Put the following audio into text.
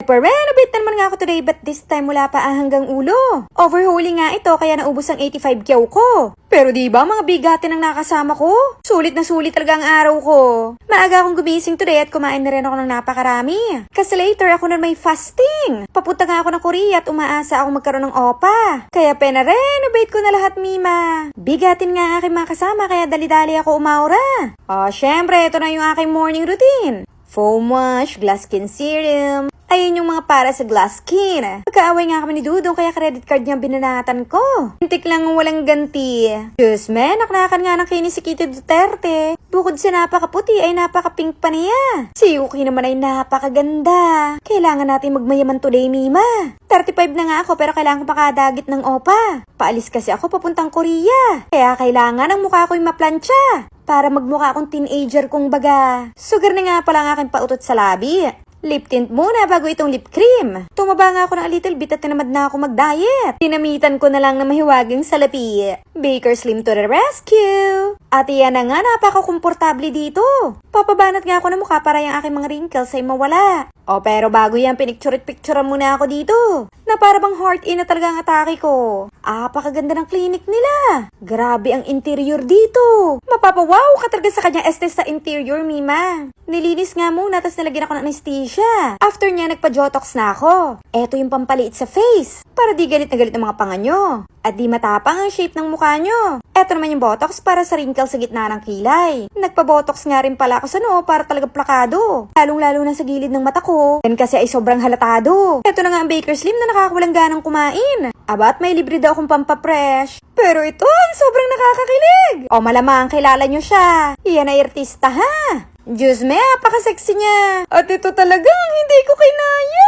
Nagpa-renovate na naman nga ako today but this time wala pa hanggang ulo. Overhauling nga ito kaya naubos ang 85 kyaw ko. Pero di ba mga bigatin ang nakasama ko? Sulit na sulit talaga ang araw ko. Maaga akong gumising today at kumain na rin ako ng napakarami. Kasi later ako na may fasting. Papunta nga ako ng Korea at umaasa ako magkaroon ng opa. Kaya pina-renovate ko na lahat, Mima. Bigatin nga aking mga kasama kaya dali-dali ako umaura. Syempre ito na yung aking morning routine. Foam wash, glass skin serum. Ayun yung mga para sa glass skin. Magkaaway nga kami ni Dudong kaya credit card niya binanatan ko. Hintik lang walang ganti. Diyos me, naknakan nga ng kinis si Kitty Duterte. Bukod sa napakaputi ay napaka-pink pa niya. Si Yuki naman ay napakaganda. Kailangan natin magmayaman today, Mima. 35 na nga ako pero kailangan ko makadagit ng opa. Paalis kasi ako papuntang Korea. Kaya kailangan ang mukha ko'y maplansya. Para magmukha akong teenager kung baga. Sugar na nga pala ang aking pautot sa labi. Lip tint muna bago itong lip cream. Tumaba nga ako ng a little bit at tinamad na ako mag-diet. Dinamitan ko na lang na mahiwagang salapi. Baker Slim to the rescue! At iyan na nga, napaka-komportable dito. Papabanat nga ako ng mukha para yung aking mga wrinkles ay mawala. Pero bago yan, pinicture-picture muna ako dito. Na para bang heart-in na talaga ang atake ko. Pakaganda ng clinic nila. Grabe ang interior dito. Mapapawaw ka talaga sa kanyang estes sa interior, Mima. Nilinis nga muna, tapos nilagyan ako ng anesthesia. After niya, nagpa-jotox na ako. Eto yung pampaliit sa face. Para di galit na galit ng mga panga nyo. At di matapang ang shape ng mukha nyo. Eto naman yung botox para sa wrinkles sa gitna ng kilay. Nagpa-botox nga rin pala ako sa noo para talaga plakado. Lalong-lalo na sa gilid ng mata ko. Yan kasi ay sobrang halatado. Eto na nga ang Baker Slim na nakakawalang ganang kumain. At may libre daw akong pampapresh. Pero ito, sobrang nakakakilig. Malamang kilala nyo siya. Iyan ay artista ha. Diyos me, apaka-sexy niya. At ito talagang hindi ko kinaya.